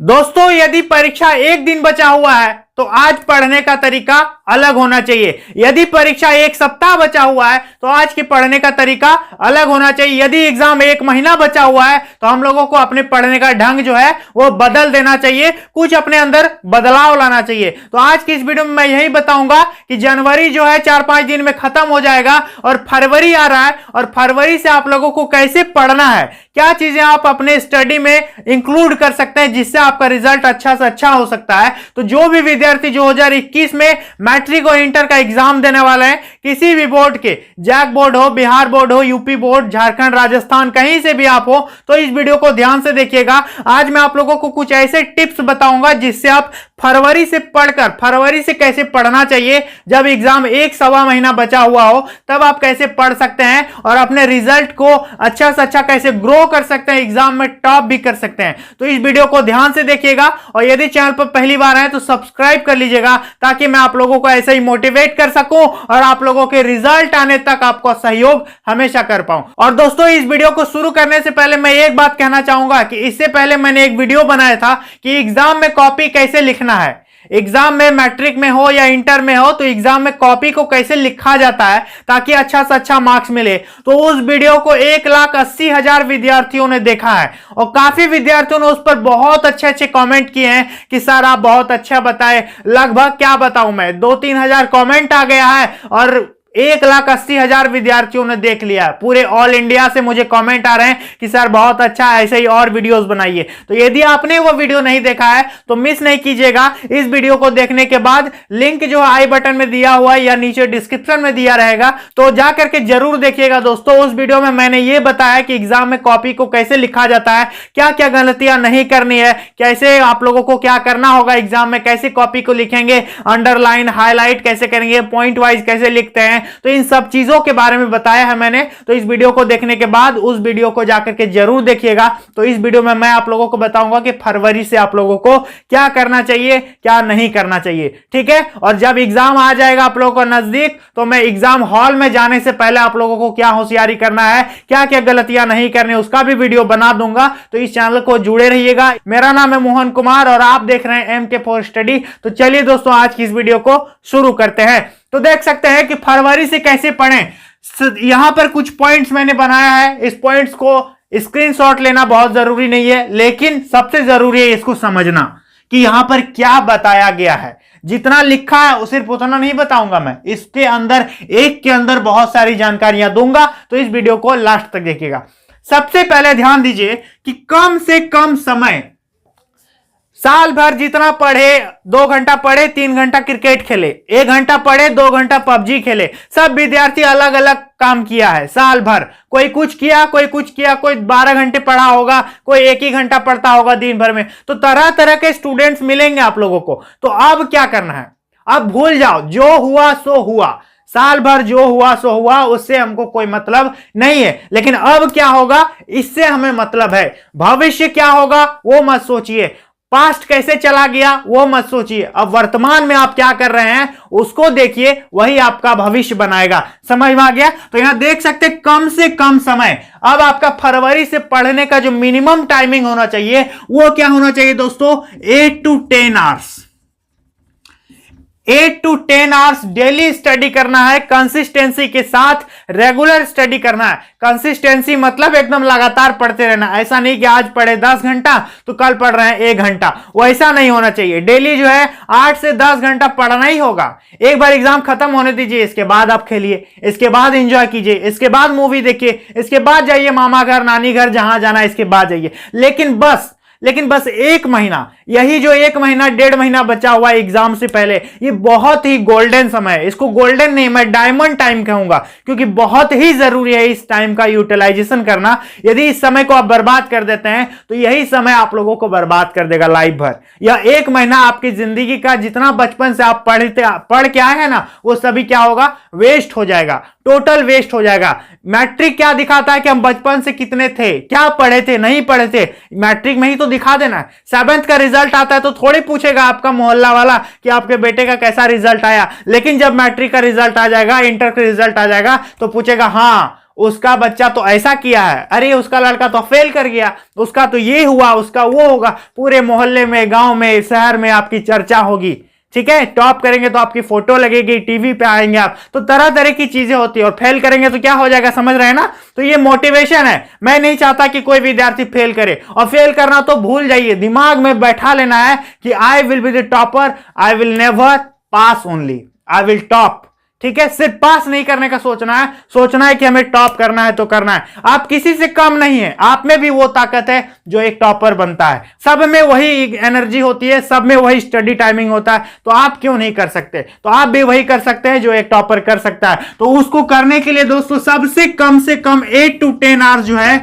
दोस्तों, यदि परीक्षा एक दिन बचा हुआ है तो आज पढ़ने का तरीका अलग होना चाहिए। यदि परीक्षा एक सप्ताह बचा हुआ है तो आज के पढ़ने का तरीका अलग होना चाहिए। यदि एग्जाम एक महीना बचा हुआ है तो हम लोगों को अपने पढ़ने का ढंग जो है वो बदल देना चाहिए, कुछ अपने अंदर बदलाव लाना चाहिए। तो आज की इस वीडियो में मैं यही बताऊंगा कि जनवरी जो है 4-5 दिन में खत्म हो जाएगा और फरवरी आ रहा है, और फरवरी से आप लोगों को कैसे पढ़ना है, क्या चीजें आप अपने स्टडी में इंक्लूड कर सकते हैं जिससे आपका रिजल्ट अच्छा से अच्छा हो सकता है। तो जो भी विद्यार्थी 2021 में मैट्रिक और इंटर का एग्जाम देने वाले हैं, किसी भी बोर्ड के, जैक बोर्ड हो, बिहार बोर्ड हो, यूपी बोर्ड, झारखंड, राजस्थान, कहीं से भी आप हो, तो इस वीडियो को ध्यान से देखिएगा। आज मैं आप लोगों को कुछ ऐसे टिप्स बताऊंगा जिससे आप फरवरी से पढ़कर, फरवरी से कैसे पढ़ना चाहिए, जब एग्जाम एक सवा महीना बचा हुआ हो तब आप कैसे पढ़ सकते हैं और अपने रिजल्ट को अच्छा से अच्छा कैसे ग्रो कर सकते हैं, एग्जाम में टॉप भी कर सकते हैं। तो इस वीडियो को ध्यान से देखिएगा और यदि चैनल पर पहली बार आए तो सब्सक्राइब कर लीजिएगा ताकि मैं आप लोगों को ऐसे ही मोटिवेट कर सकूं और आप लोगों के रिजल्ट आने तक आपको सहयोग हमेशा कर पाऊं। और दोस्तों, इस वीडियो को शुरू करने से पहले मैं एक बात कहना चाहूंगा कि इससे पहले मैंने एक वीडियो बनाया था कि एग्जाम में कॉपी कैसे लिखना है। एग्जाम में मैट्रिक में हो या इंटर में हो तो एग्जाम में कॉपी को कैसे लिखा जाता है ताकि अच्छा से अच्छा मार्क्स मिले। तो उस वीडियो को 1,80,000 विद्यार्थियों ने देखा है और काफी विद्यार्थियों ने उस पर बहुत अच्छे अच्छे कमेंट किए हैं कि सर आप बहुत अच्छा बताए। लगभग क्या बताऊं मैं, 2-3 हजार कमेंट आ गया है और 1,80,000 विद्यार्थियों ने देख लिया। पूरे ऑल इंडिया से मुझे कमेंट आ रहे हैं कि सर बहुत अच्छा, ऐसे ही और वीडियोस बनाइए। तो यदि आपने वो वीडियो नहीं देखा है तो मिस नहीं कीजिएगा। इस वीडियो को देखने के बाद लिंक जो आई बटन में दिया हुआ है या नीचे डिस्क्रिप्शन में दिया रहेगा, तो जाकर के जरूर देखिएगा। दोस्तों, उस वीडियो में मैंने ये बताया कि एग्जाम में कॉपी को कैसे लिखा जाता है, क्या क्या गलतियां नहीं करनी है, कैसे आप लोगों को क्या करना होगा एग्जाम में, कैसे कॉपी को लिखेंगे, अंडरलाइन हाईलाइट कैसे करेंगे, पॉइंट वाइज कैसे लिखते हैं। तो इन सब चीजों के बारे में बताया है मैंने। तो इस वीडियो को देखने के बाद उस वीडियो को जाकर के जरूर देखिएगा। तो इस वीडियो में मैं आप लोगों को बताऊंगा कि फरवरी से आप लोगों को क्या करना चाहिए, क्या नहीं करना चाहिए, ठीक है। और जब एग्जाम आ जाएगा आप लोगों को नजदीक, तो मैं एग्जाम हॉल में जाने से पहले आप लोगों को क्या होशियारी करना है, क्या क्या गलतियां नहीं करनी, उसका भी वीडियो बना दूंगा। तो इस चैनल को जुड़े रहिएगा। मेरा नाम है मोहन कुमार और आप देख रहे हैं MK4 स्टडी। तो चलिए दोस्तों, आज की इस वीडियो को शुरू करते हैं। तो देख सकते हैं कि फरवरी से कैसे पढ़ें। यहां पर कुछ पॉइंट्स मैंने बनाया है। इस पॉइंट्स को स्क्रीनशॉट लेना बहुत जरूरी नहीं है, लेकिन सबसे जरूरी है इसको समझना कि यहां पर क्या बताया गया है। जितना लिखा है सिर्फ उतना नहीं बताऊंगा मैं, इसके अंदर एक के अंदर बहुत सारी जानकारियां दूंगा। तो इस वीडियो को लास्ट तक देखिएगा। सबसे पहले ध्यान दीजिए कि कम से कम समय, साल भर जितना पढ़े, 2 घंटा पढ़े, 3 घंटा क्रिकेट खेले, 1 घंटा पढ़े, 2 घंटा पबजी खेले। सब विद्यार्थी अलग अलग काम किया है साल भर। कोई कुछ किया, कोई कुछ किया, कोई 12 घंटे पढ़ा होगा, कोई 1 ही घंटा पढ़ता होगा दिन भर में। तो तरह तरह के स्टूडेंट्स मिलेंगे आप लोगों को। तो अब क्या करना है, अब भूल जाओ, जो हुआ सो हुआ। साल भर जो हुआ सो हुआ, उससे हमको कोई मतलब नहीं है। लेकिन अब क्या होगा, इससे हमें मतलब है। भविष्य क्या होगा वो मत सोचिए, पास्ट कैसे चला गया वो मत सोचिए। अब वर्तमान में आप क्या कर रहे हैं उसको देखिए, वही आपका भविष्य बनाएगा। समझ में आ गया। तो यहां देख सकते हैं कम से कम समय। अब आपका फरवरी से पढ़ने का जो मिनिमम टाइमिंग होना चाहिए वो क्या होना चाहिए दोस्तों, 8 to 10 hours. 8 to 10 hours daily study करना है, कंसिस्टेंसी के साथ रेगुलर स्टडी करना है। कंसिस्टेंसी मतलब एकदम लगातार पढ़ते रहना। ऐसा नहीं कि आज पढ़े 10 घंटा तो कल पढ़ रहे हैं 1 घंटा, वैसा नहीं होना चाहिए। डेली जो है 8 से 10 घंटा पढ़ना ही होगा। एक बार एग्जाम खत्म होने दीजिए, इसके बाद आप खेलिए, इसके बाद एंजॉय कीजिए, इसके बाद मूवी देखिए, इसके बाद जाइए मामा घर, नानी घर, जहां जाना इसके बाद जाइए। लेकिन बस 1 महीना, यही जो 1 महीना 1.5 महीना बचा हुआ है एग्जाम से पहले, ये बहुत ही गोल्डन समय है। इसको गोल्डन नहीं, मैं डायमंड टाइम कहूंगा, क्योंकि बहुत ही जरूरी है इस टाइम का यूटिलाइजेशन करना। यदि इस समय को आप बर्बाद कर देते हैं तो यही समय आप लोगों को बर्बाद कर देगा लाइफ भर। यह 1 महीना आपकी जिंदगी का जितना बचपन से आप पढ़ के आए हैं ना, वो सभी क्या होगा, वेस्ट हो जाएगा, टोटल वेस्ट हो जाएगा। मैट्रिक क्या दिखाता है कि हम बचपन से कितने थे, क्या पढ़े थे, नहीं पढ़े थे, मैट्रिक में ही तो दिखा देना है। 7th का रिजल्ट आता है तो थोड़ी पूछेगा आपका मोहल्ला वाला कि आपके बेटे का कैसा रिजल्ट आया। लेकिन जब मैट्रिक का रिजल्ट आ जाएगा, इंटर का रिजल्ट आ जाएगा, तो पूछेगा हाँ उसका बच्चा तो ऐसा किया है, अरे उसका लड़का तो फेल कर गया, उसका तो ये हुआ, उसका वो होगा, पूरे मोहल्ले में, गांव में, शहर में आपकी चर्चा होगी। ठीक है, टॉप करेंगे तो आपकी फोटो लगेगी, टीवी पे आएंगे आप, तो तरह तरह की चीजें होती है। और फेल करेंगे तो क्या हो जाएगा, समझ रहे हैं ना। तो ये मोटिवेशन है। मैं नहीं चाहता कि कोई विद्यार्थी फेल करे, और फेल करना तो भूल जाइए, दिमाग में बैठा लेना है कि I will be the topper, I will never pass, only I will top. ठीक है, सिर्फ पास नहीं करने का सोचना है कि हमें टॉप करना है तो करना है। आप किसी से कम नहीं है, आप में भी वो ताकत है जो एक टॉपर बनता है। सब में वही एनर्जी होती है, सब में वही स्टडी टाइमिंग होता है, तो आप क्यों नहीं कर सकते। तो आप भी वही कर सकते हैं जो एक टॉपर कर सकता है। तो उसको करने के लिए दोस्तों सबसे कम से कम 8 to 10 आवर्स जो है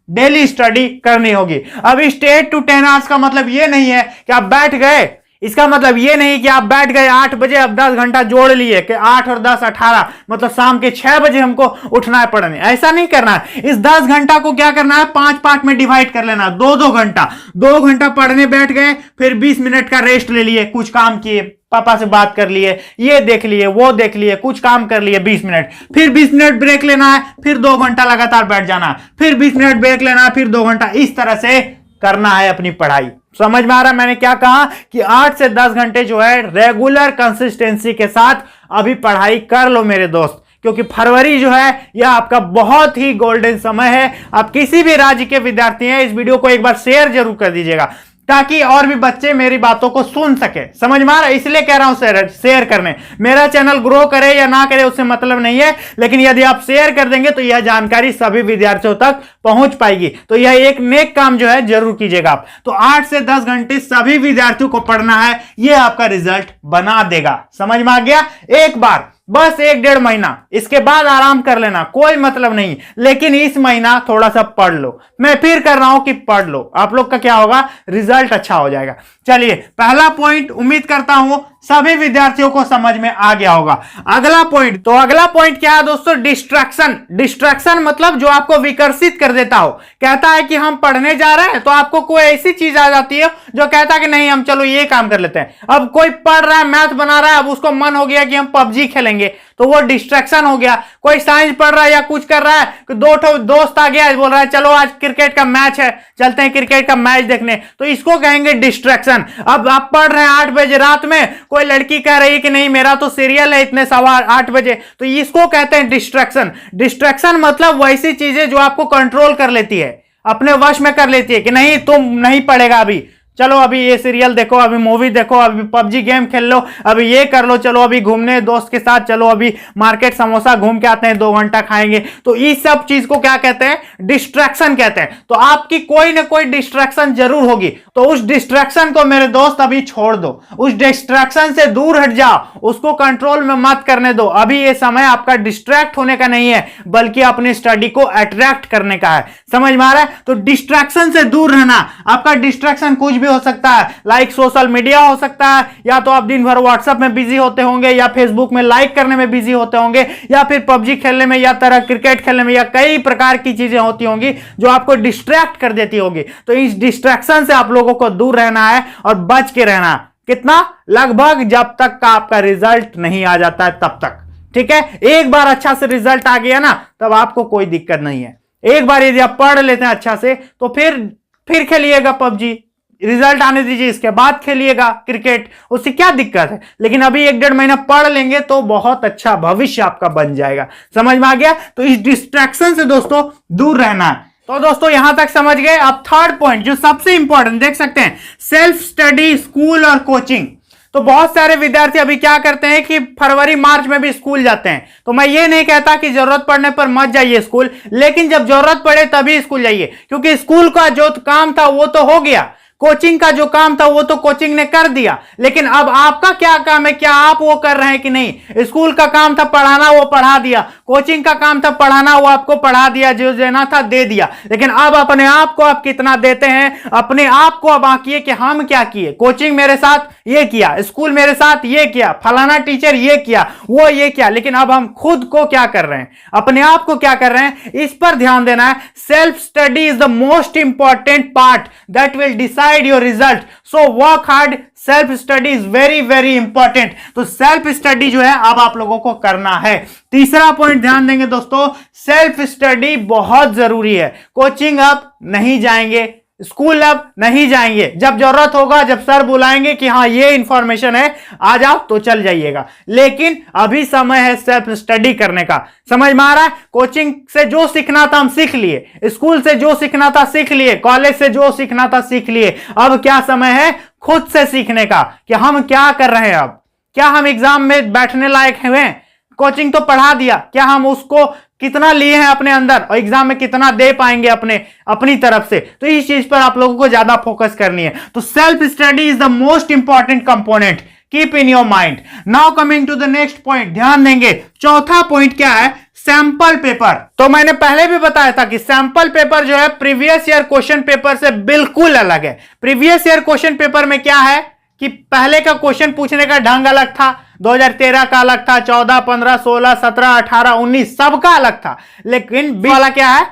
डेली स्टडी करनी होगी। अब इस 8 to 10 आवर्स का मतलब ये नहीं है कि आप बैठ गए, इसका मतलब ये नहीं कि आप बैठ गए 8 बजे, अब 10 घंटा जोड़ लिए कि 8 और 10 18, मतलब शाम के 6 बजे हमको उठना है पढ़ने। ऐसा नहीं करना है। इस 10 घंटा को क्या करना है, 5 पार्ट में डिवाइड कर लेना। 2-2 घंटा, 2 घंटा पढ़ने बैठ गए, फिर 20 मिनट का रेस्ट ले लिए, कुछ काम किए, पापा से बात कर लिए, ये देख लिए, वो देख लिए, कुछ काम कर लिए 20 मिनट, फिर 20 मिनट ब्रेक लेना है, फिर 2 घंटा लगातार बैठ जाना है, फिर 20 मिनट ब्रेक लेना है, फिर 2 घंटा। इस तरह से करना है अपनी पढ़ाई। समझ में आ रहा है मैंने क्या कहा, कि 8 से 10 घंटे जो है रेगुलर कंसिस्टेंसी के साथ अभी पढ़ाई कर लो मेरे दोस्त, क्योंकि फरवरी जो है यह आपका बहुत ही गोल्डन समय है। आप किसी भी राज्य के विद्यार्थी हैं, इस वीडियो को एक बार शेयर जरूर कर दीजिएगा, ताकि और भी बच्चे मेरी बातों को सुन सके। समझ में आ रहा है, इसलिए कह रहा हूं शेयर करने। मेरा चैनल ग्रो करे या ना करे उससे मतलब नहीं है, लेकिन यदि आप शेयर कर देंगे तो यह जानकारी सभी विद्यार्थियों तक पहुंच पाएगी। तो यह एक नेक काम जो है जरूर कीजिएगा आप। तो 8 से 10 घंटे सभी विद्यार्थियों को पढ़ना है, यह आपका रिजल्ट बना देगा। समझ में आ गया। एक बार बस 1-1.5 महीना, इसके बाद आराम कर लेना, कोई मतलब नहीं, लेकिन इस महीना थोड़ा सा पढ़ लो। मैं फिर कर रहा हूं कि पढ़ लो, आप लोग का क्या होगा, रिजल्ट अच्छा हो जाएगा। चलिए, पहला पॉइंट उम्मीद करता हूं सभी विद्यार्थियों को समझ में आ गया होगा। अगला पॉइंट, तो अगला पॉइंट क्या है दोस्तों, डिस्ट्रैक्शन। डिस्ट्रैक्शन मतलब जो आपको विकर्षित कर देता हो। कहता है कि हम पढ़ने जा रहे हैं, तो आपको कोई ऐसी चीज आ जाती है जो कहता है कि नहीं हम चलो ये काम कर लेते हैं। अब कोई पढ़ रहा है, मैथ बना रहा है, अब उसको मन हो गया कि हम पबजी खेलेंगे, तो वो डिस्ट्रैक्शन हो गया। कोई साइंस पढ़ रहा है या कुछ कर रहा है, 2 दोस्त आ गया, बोल रहा है चलो आज क्रिकेट का मैच है, चलते हैं क्रिकेट का मैच देखने, तो इसको कहेंगे डिस्ट्रैक्शन। अब आप पढ़ रहे हैं 8 बजे रात में, कोई लड़की कह रही है कि नहीं मेरा तो सीरियल है इतने 8 बजे, तो इसको कहते हैं डिस्ट्रैक्शन। डिस्ट्रैक्शन मतलब वैसी चीजें जो आपको कंट्रोल कर लेती है, अपने वश में कर लेती है कि नहीं तुम नहीं पढ़ेगा अभी, चलो अभी ये सीरियल देखो, अभी मूवी देखो, अभी पबजी गेम खेल लो, अभी ये कर लो, चलो अभी घूमने दोस्त के साथ, चलो अभी मार्केट समोसा घूम के आते हैं, 2 घंटा खाएंगे। तो इस सब चीज को क्या कहते हैं, डिस्ट्रैक्शन कहते हैं। तो आपकी कोई ना कोई डिस्ट्रैक्शन जरूर होगी, तो उस डिस्ट्रैक्शन को मेरे दोस्त अभी छोड़ दो, उस डिस्ट्रैक्शन से दूर हट जाओ, उसको कंट्रोल में मत करने दो। अभी ये समय आपका डिस्ट्रैक्ट होने का नहीं है, बल्कि अपनी स्टडी को अट्रैक्ट करने का है। समझ में आ रहा है। तो डिस्ट्रैक्शन से दूर रहना। आपका डिस्ट्रैक्शन कुछ भी हो सकता है, लाइक सोशल मीडिया हो सकता है, या तो आप दिन भर व्हाट्सएप में बिजी होते होंगे, या फेसबुक में लाइक करने में बिजी होते होंगे, या फिर पबजी खेलने में, या तरह क्रिकेट खेलने में, या कई प्रकार की चीजें होती होंगी जो आपको डिस्ट्रैक्ट कर देती होगी। तो इस डिस्ट्रैक्शन से आप लोगों को दूर रहना है और बच के रहना। कितना, लगभग जब तक का आपका रिजल्ट नहीं आ जाता है तब तक। ठीक है, एक बार अच्छा से रिजल्ट आ गया ना, तब आपको कोई दिक्कत नहीं है। एक बार यदि आप पढ़ लेते हैं अच्छा से, तो फिर खेलिएगा पबजी, रिजल्ट आने दीजिए, इसके बाद खेलिएगा क्रिकेट, उससे क्या दिक्कत है। लेकिन अभी 1-1.5 महीना पढ़ लेंगे तो बहुत अच्छा भविष्य आपका बन जाएगा। समझ में आ गया। तो इस डिस्ट्रैक्शन से दोस्तों दूर रहना है। तो दोस्तों यहां तक समझ गए। अब थर्ड पॉइंट जो सबसे इंपॉर्टेंट, देख सकते हैं, सेल्फ स्टडी, स्कूल और कोचिंग। तो बहुत सारे विद्यार्थी अभी क्या करते हैं कि फरवरी मार्च में भी स्कूल जाते हैं। तो मैं ये नहीं कहता कि जरूरत पड़ने पर मत जाइए स्कूल, लेकिन जब जरूरत पड़े तभी स्कूल जाइए, क्योंकि स्कूल का जो काम था वो तो हो गया, कोचिंग का जो काम था वो तो कोचिंग ने कर दिया, लेकिन अब आपका क्या काम है, क्या आप वो कर रहे हैं कि नहीं। स्कूल का काम था पढ़ाना, वो पढ़ा दिया, कोचिंग का काम था पढ़ाना, वो आपको पढ़ा दिया, जो देना था दे दिया, लेकिन अब अपने आप को आप कितना देते हैं, अपने आप को अब आंकिए कि हम क्या किए। कोचिंग मेरे साथ ये किया, स्कूल मेरे साथ ये किया, फलाना टीचर ये किया, वो ये किया, लेकिन अब हम खुद को क्या कर रहे हैं, अपने आप को क्या कर रहे हैं, इस पर ध्यान देना है। Self study is the most important part that will decide your result, so work hard, self study is very very important. तो सेल्फ स्टडी जो है अब आप लोगों को करना है। तीसरा पॉइंट ध्यान देंगे दोस्तों, सेल्फ स्टडी बहुत जरूरी है। कोचिंग अब नहीं जाएंगे, स्कूल अब नहीं जाएंगे, जब जरूरत होगा, जब सर बुलाएंगे कि हाँ ये इंफॉर्मेशन है आ जाओ तो चल जाइएगा, लेकिन अभी समय है सेल्फ स्टडी करने का। समझ में आ रहा है? कोचिंग से जो सीखना था हम सीख लिए, स्कूल से जो सीखना था सीख लिए, कॉलेज से जो सीखना था सीख लिए। अब क्या समय है खुद से सीखने का कि हम क्या कर रहे हैं। अब क्या हम एग्जाम में बैठने लायक हैं? कोचिंग तो पढ़ा दिया, क्या हम उसको कितना लिए हैं अपने अंदर और एग्जाम में कितना दे पाएंगे अपनी तरफ से? तो इस चीज पर आप लोगों को ज्यादा फोकस करनी है। तो self study is the most important component, keep in your mind. Now coming to the next point, ध्यान देंगे चौथा पॉइंट क्या है, सैंपल पेपर। तो मैंने पहले भी बताया था कि सैंपल पेपर जो है प्रीवियस ईयर क्वेश्चन पेपर से बिल्कुल अलग है। प्रीवियस ईयर क्वेश्चन पेपर में क्या है कि पहले का क्वेश्चन पूछने का ढंग अलग था, 2013 का अलग था, 14, 15, 16, 17, 18, 19 सबका अलग था, लेकिन बी वाला क्या है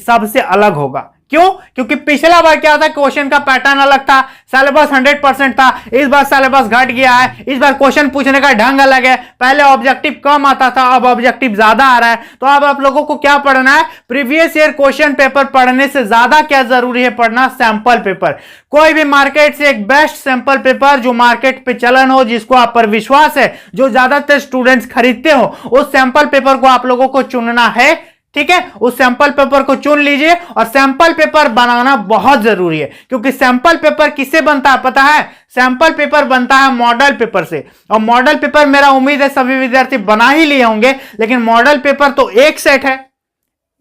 सबसे अलग होगा। क्यों? क्योंकि पिछला बार क्या था, क्वेश्चन का पैटर्न अलग था, सिलेबस 100% था, इस बार सिलेबस घट गया है, इस बार क्वेश्चन पूछने का ढंग अलग है। पहले ऑब्जेक्टिव कम आता था, अब ऑब्जेक्टिव ज्यादा आ रहा है। तो अब आप लोगों को क्या पढ़ना है, प्रीवियस ईयर क्वेश्चन पेपर पढ़ने से ज्यादा क्या जरूरी है पढ़ना, सैंपल पेपर। कोई भी मार्केट से एक बेस्ट सैंपल पेपर जो मार्केट पे चलन हो, जिसको आप पर विश्वास है, जो ज्यादातर स्टूडेंट्स खरीदते हो, उस सैंपल पेपर को आप लोगों को चुनना है। ठीक है, उस सैंपल पेपर को चुन लीजिए और सैंपल पेपर बनाना बहुत जरूरी है, क्योंकि सैंपल पेपर किससे बनता है पता है? सैंपल पेपर बनता है मॉडल पेपर से। और मॉडल पेपर मेरा उम्मीद है सभी विद्यार्थी बना ही लिए होंगे, लेकिन मॉडल पेपर तो एक सेट है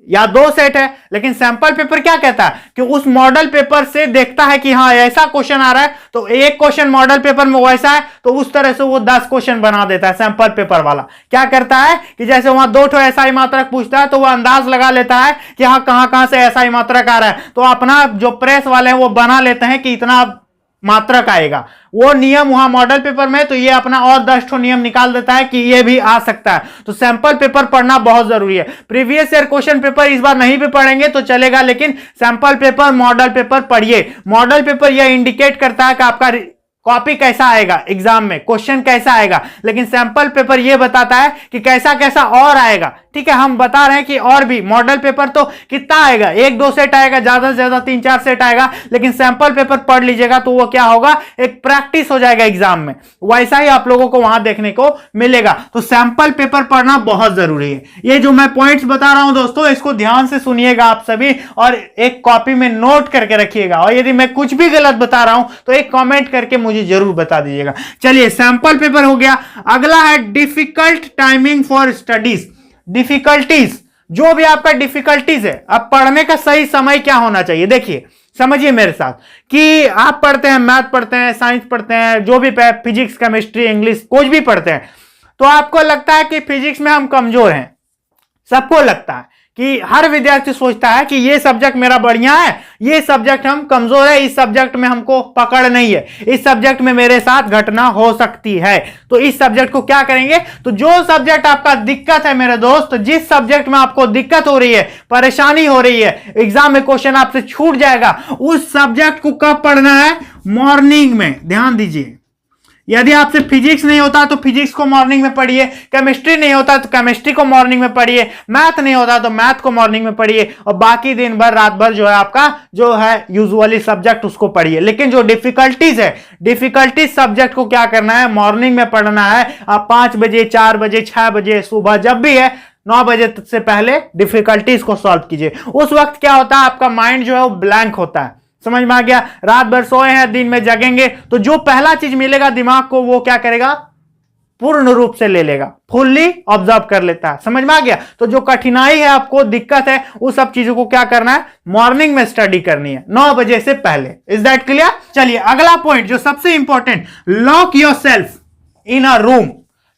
या दो सेट है, लेकिन सैंपल पेपर क्या कहता है कि उस मॉडल पेपर से देखता है कि हाँ ऐसा क्वेश्चन आ रहा है, तो एक क्वेश्चन मॉडल पेपर में वैसा है, तो उस तरह से वो 10 क्वेश्चन बना देता है। सैंपल पेपर वाला क्या करता है कि जैसे वहां 2 SI मात्रक पूछता है, तो वो अंदाज लगा लेता है कि हाँ कहां से SI मात्रक आ रहा है, तो अपना जो प्रेस वाले हैं वो बना लेते हैं कि इतना मात्रक आएगा। वो नियम वहां मॉडल पेपर में, तो ये अपना और 10 ठो नियम निकाल देता है कि ये भी आ सकता है। तो सैंपल पेपर पढ़ना बहुत जरूरी है। प्रीवियस ईयर क्वेश्चन पेपर इस बार नहीं भी पढ़ेंगे तो चलेगा, लेकिन सैंपल पेपर मॉडल पेपर पढ़िए। मॉडल पेपर यह इंडिकेट करता है कि आपका कॉपी कैसा आएगा एग्जाम में, क्वेश्चन कैसा आएगा, लेकिन सैंपल पेपर यह बताता है कि कैसा कैसा और आएगा। ठीक है, हम बता रहे हैं कि और भी मॉडल पेपर तो कितना आएगा, 1-2 सेट आएगा, ज्यादा से ज्यादा 3-4 सेट आएगा, लेकिन सैंपल पेपर पढ़ लीजिएगा तो वो क्या होगा, एक प्रैक्टिस हो जाएगा एग्जाम में। वैसा ही आप लोगों को वहां देखने को मिलेगा। तो सैंपल पेपर पढ़ना बहुत जरूरी है। ये जो मैं पॉइंट्स बता रहा हूं दोस्तों, इसको ध्यान से सुनिएगा आप सभी और एक कॉपी में नोट करके रखिएगा, और यदि मैं कुछ भी गलत बता रहा हूं तो एक कॉमेंट करके मुझे जरूर बता दीजिएगा। चलिए, सैंपल पेपर हो गया। अगला है difficult timing for studies. Difficulties, जो भी आपका डिफिकल्टीज है, अब पढ़ने का सही समय क्या होना चाहिए, देखिए समझिए मेरे साथ कि आप पढ़ते हैं, मैथ पढ़ते हैं, साइंस पढ़ते हैं, जो भी फिजिक्स, केमिस्ट्री, इंग्लिश कुछ भी पढ़ते हैं, तो आपको लगता है कि फिजिक्स में हम कमजोर हैं। सबको लगता है कि हर विद्यार्थी सोचता है कि ये सब्जेक्ट मेरा बढ़िया है, ये सब्जेक्ट हम कमजोर है, इस सब्जेक्ट में हमको पकड़ नहीं है, इस सब्जेक्ट में मेरे साथ घटना हो सकती है। तो इस सब्जेक्ट को क्या करेंगे, तो जो सब्जेक्ट आपका दिक्कत है मेरे दोस्त, जिस सब्जेक्ट में आपको दिक्कत हो रही है, परेशानी हो रही है, एग्जाम में क्वेश्चन आपसे छूट जाएगा, उस सब्जेक्ट को कब पढ़ना है, मॉर्निंग में। ध्यान दीजिए, यदि आपसे फिजिक्स नहीं होता तो फिजिक्स को मॉर्निंग में पढ़िए, केमिस्ट्री नहीं होता तो केमिस्ट्री को मॉर्निंग में पढ़िए, मैथ नहीं होता तो मैथ को मॉर्निंग में पढ़िए, और बाकी दिन भर रात भर जो है आपका जो है यूजुअली सब्जेक्ट उसको पढ़िए। लेकिन जो डिफिकल्टीज है, डिफिकल्टीज सब्जेक्ट को क्या करना है, मॉर्निंग में पढ़ना है। आप 5 बजे, 4 बजे, 6 बजे, सुबह जब भी है 9 बजे से पहले डिफिकल्टीज को सॉल्व कीजिए। उस वक्त क्या होता है, आपका माइंड जो है वो ब्लैंक होता है। समझ में आ गया? रात भर सोए हैं, दिन में जगेंगे, तो जो पहला चीज मिलेगा दिमाग को वो क्या करेगा, पूर्ण रूप से ले लेगा, फुल्ली ऑब्जर्व कर लेता है। समझ में आ गया? तो जो कठिनाई है, आपको दिक्कत है, उस सब चीजों को क्या करना है, मॉर्निंग में स्टडी करनी है, 9 बजे से पहले। Is that clear? चलिए अगला पॉइंट जो सबसे important, lock your self in a room.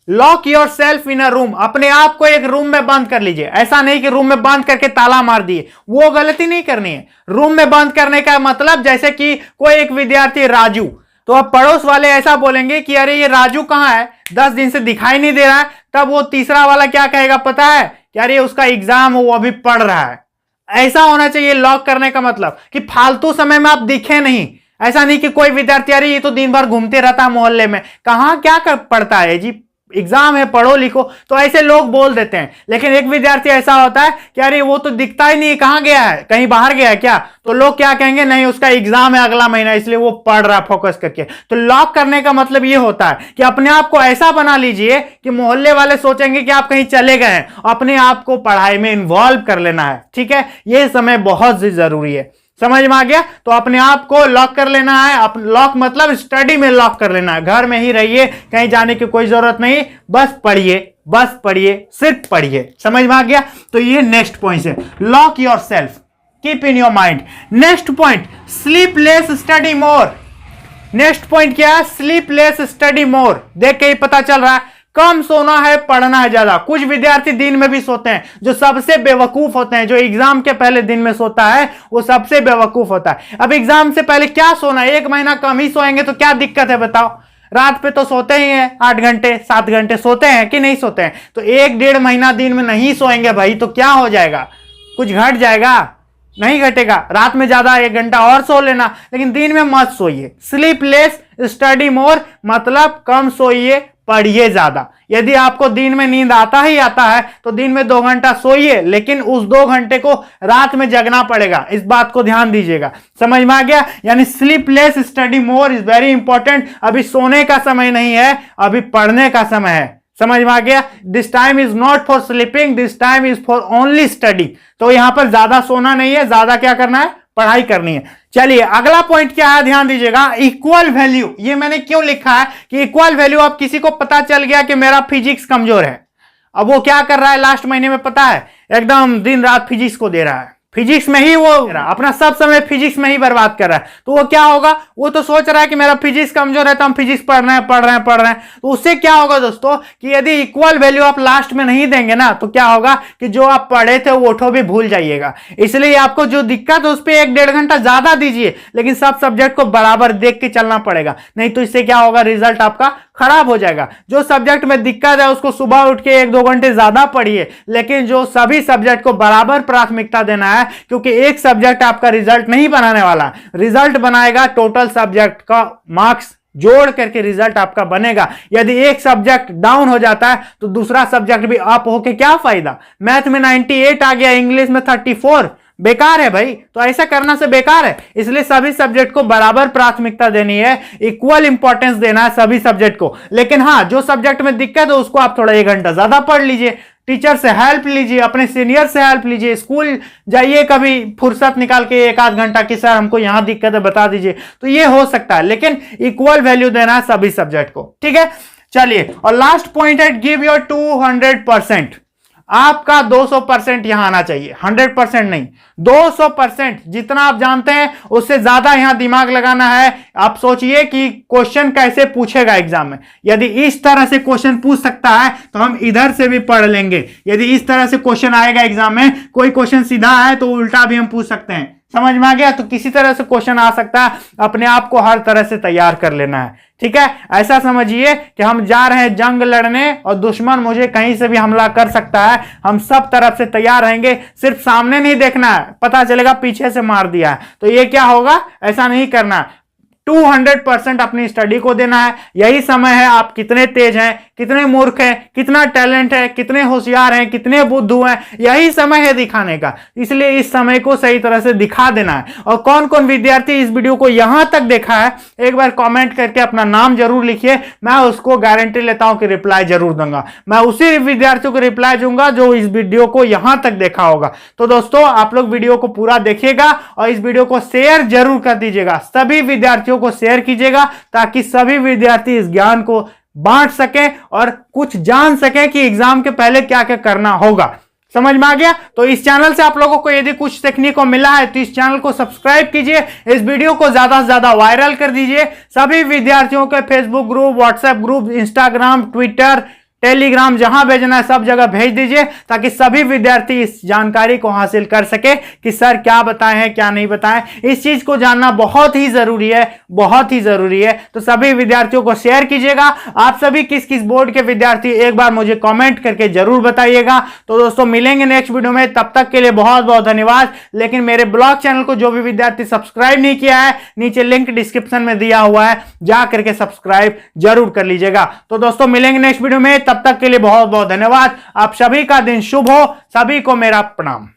Lock your self in a room, अपने आप को एक रूम में बंद कर लीजिए। ऐसा नहीं कि रूम में बंद करके ताला मार दिए, वो गलती नहीं करनी है। रूम में बंद करने का मतलब जैसे कि कोई एक विद्यार्थी राजू, तो अब पड़ोस वाले ऐसा बोलेंगे कि अरे ये राजू कहां है, 10 दिन से दिखाई नहीं दे रहा है, तब वो तीसरा वाला क्या कहेगा पता है, कि अरे उसका एग्जाम वो अभी पढ़ रहा है। ऐसा होना चाहिए लॉक करने का मतलब, कि फालतू समय में आप दिखे नहीं, ऐसा नहीं कि कोई विद्यार्थी अरे ये तो दिन भर घूमते रहता है मोहल्ले में, कहाँ क्या कर पढ़ता है जी, एग्जाम है पढ़ो लिखो, तो ऐसे लोग बोल देते हैं। लेकिन एक विद्यार्थी ऐसा होता है कि अरे वो तो दिखता ही नहीं, कहां गया है, कहीं बाहर गया है क्या, तो लोग क्या कहेंगे, नहीं उसका एग्जाम है अगला महीना इसलिए वो पढ़ रहा फोकस करके। तो लॉक करने का मतलब ये होता है कि अपने आप को ऐसा बना लीजिए कि मोहल्ले वाले सोचेंगे कि आप कहीं चले गए हैं, अपने आप को पढ़ाई में इन्वॉल्व कर लेना है। ठीक है, यह समय बहुत जरूरी है। समझ में आ गया? तो अपने आप को लॉक कर लेना है। लॉक मतलब स्टडी में लॉक कर लेना है, घर में ही रहिए, कहीं जाने की कोई जरूरत नहीं, बस पढ़िए, बस पढ़िए, सिर्फ पढ़िए। समझ में आ गया? तो ये नेक्स्ट पॉइंट है, lock your self, keep in your mind. Next point, sleep less study more. Next point क्या है? Sleep less study more. देख के ही पता चल रहा है, कम सोना है, पढ़ना है ज्यादा। कुछ विद्यार्थी दिन में भी सोते हैं, जो सबसे बेवकूफ होते हैं, जो एग्जाम के पहले दिन में सोता है वो सबसे बेवकूफ होता है। अब एग्जाम से पहले क्या सोना है, 1 महीना कम ही सोएंगे तो क्या दिक्कत है बताओ? रात पे तो सोते ही हैं, 8 घंटे 7 घंटे सोते हैं कि नहीं सोते हैं? तो 1-1.5 महीना दिन में नहीं सोएंगे भाई तो क्या हो जाएगा? कुछ घट जाएगा? नहीं घटेगा। रात में ज्यादा 1 घंटा और सो लेना, लेकिन दिन में मत सोइए। स्लीप लेस स्टडी मोर मतलब कम सोइए, पढ़िए ज्यादा। यदि आपको दिन में नींद आता ही आता है तो दिन में 2 घंटा सोइए, लेकिन उस 2 घंटे को रात में जगना पड़ेगा। इस बात को ध्यान दीजिएगा। समझ में आ गया? यानी sleepless study more is very important. अभी सोने का समय नहीं है, अभी पढ़ने का समय है। समझ में आ गया? This time is not for sleeping, this time is for only study. तो यहां पर ज्यादा सोना नहीं है, ज्यादा क्या करना है? पढ़ाई करनी है। चलिए अगला पॉइंट क्या है, ध्यान दीजिएगा, इक्वल वैल्यू। ये मैंने क्यों लिखा है कि इक्वल वैल्यू? अब किसी को पता चल गया कि मेरा फिजिक्स कमजोर है, अब वो क्या कर रहा है लास्ट महीने में पता है, एकदम दिन रात फिजिक्स को दे रहा है, फिजिक्स में ही वो अपना सब समय फिजिक्स में ही बर्बाद कर रहा है। तो वो क्या होगा, वो तो सोच रहा है कि मेरा फिजिक्स कमजोर है तो हम फिजिक्स पढ़ रहे हैं। तो उससे क्या होगा दोस्तों कि यदि इक्वल वैल्यू आप लास्ट में नहीं देंगे ना तो क्या होगा कि जो आप पढ़े थे वो भी भूल जाइएगा। इसलिए आपको जो दिक्कत है उस पर 1-1.5 घंटा ज्यादा दीजिए, लेकिन सब सब्जेक्ट को बराबर देख के चलना पड़ेगा, नहीं तो इससे क्या होगा, रिजल्ट आपका खराब हो जाएगा। जो सब्जेक्ट में दिक्कत है उसको सुबह उठ के 1-2 घंटे ज्यादा पढ़िए, लेकिन जो सभी सब्जेक्ट को बराबर प्राथमिकता देना है, क्योंकि एक सब्जेक्ट आपका रिजल्ट नहीं बनाने वाला, रिजल्ट बनाएगा टोटल सब्जेक्ट का मार्क्स जोड़ करके रिजल्ट आपका बनेगा। यदि एक सब्जेक्ट डाउन हो जाता है तो दूसरा सब्जेक्ट भी अप होके क्या फायदा? मैथ में 98 आ गया, इंग्लिश में 34, बेकार है भाई। तो ऐसा करना से बेकार है। इसलिए सभी सब्जेक्ट को बराबर प्राथमिकता देनी है, इक्वल इंपॉर्टेंस देना है सभी सब्जेक्ट को। लेकिन हाँ, जो सब्जेक्ट में दिक्कत है उसको आप थोड़ा 1 घंटा ज्यादा पढ़ लीजिए, टीचर से हेल्प लीजिए, अपने सीनियर से हेल्प लीजिए, स्कूल जाइए कभी फुर्सत निकाल के 1-8 घंटा कि सर हमको यहां दिक्कत है बता दीजिए, तो ये हो सकता है। लेकिन इक्वल वैल्यू देना है सभी सब्जेक्ट को। ठीक है, चलिए और लास्ट पॉइंट है, गिव योर 200%। आपका 200% यहां आना चाहिए, 100% नहीं, 200%। जितना आप जानते हैं उससे ज्यादा यहां दिमाग लगाना है। आप सोचिए कि क्वेश्चन कैसे पूछेगा एग्जाम में। यदि इस तरह से क्वेश्चन पूछ सकता है तो हम इधर से भी पढ़ लेंगे। यदि इस तरह से क्वेश्चन आएगा एग्जाम में, कोई क्वेश्चन सीधा है तो उल्टा भी हम पूछ सकते हैं। समझ में आ गया? तो किसी तरह से क्वेश्चन आ सकता है, अपने आप को हर तरह से तैयार कर लेना है। ठीक है, ऐसा समझिए कि हम जा रहे हैं जंग लड़ने और दुश्मन मुझे कहीं से भी हमला कर सकता है, हम सब तरफ से तैयार रहेंगे। सिर्फ सामने नहीं देखना है, पता चलेगा पीछे से मार दिया है, तो ये क्या होगा, ऐसा नहीं करना है। 200% अपनी स्टडी को देना है। यही समय है, आप कितने तेज हैं, कितने मूर्ख हैं, कितना टैलेंट है, कितने होशियार हैं, कितने बुद्धू हैं, यही समय है दिखाने का। इसलिए इस समय को सही तरह से दिखा देना है। और कौन कौन विद्यार्थी इस वीडियो को यहां तक देखा है, एक बार कमेंट करके अपना नाम जरूर लिखिए, मैं उसको गारंटी लेता हूं कि रिप्लाई जरूर दूंगा। मैं उसी विद्यार्थियों को रिप्लाई दूंगा जो इस वीडियो को यहां तक देखा होगा। तो दोस्तों आप लोग वीडियो को पूरा देखिएगा और इस वीडियो को शेयर जरूर कर दीजिएगा, सभी विद्यार्थियों को शेयर कीजिएगा, ताकि सभी विद्यार्थी इस ज्ञान को बांट सकें और कुछ जान सकें कि एग्जाम के पहले क्या क्या करना होगा। समझ में आ गया? तो इस चैनल से आप लोगों को यदि कुछ सीखने को मिला है तो इस चैनल को सब्सक्राइब कीजिए, इस वीडियो को ज्यादा से ज्यादा वायरल कर दीजिए, सभी विद्यार्थियों के Facebook group, WhatsApp group, Instagram, Twitter, Telegram, जहां भेजना है सब जगह भेज दीजिए, ताकि सभी विद्यार्थी इस जानकारी को हासिल कर सके कि सर क्या बताए हैं क्या नहीं बताएं। इस चीज को जानना बहुत ही जरूरी है, बहुत ही जरूरी है। तो सभी विद्यार्थियों को शेयर कीजिएगा। आप सभी किस किस बोर्ड के विद्यार्थी एक बार मुझे कमेंट करके जरूर बताइएगा। तो दोस्तों मिलेंगे नेक्स्ट वीडियो में, तब तक के लिए बहुत बहुत धन्यवाद। लेकिन मेरे ब्लॉग चैनल को जो भी विद्यार्थी सब्सक्राइब नहीं किया है, नीचे लिंक डिस्क्रिप्शन में दिया हुआ है, जा करके सब्सक्राइब जरूर कर लीजिएगा। तो दोस्तों मिलेंगे नेक्स्ट वीडियो में, तब तक के लिए बहुत बहुत धन्यवाद। आप सभी का दिन शुभ हो, सभी को मेरा प्रणाम।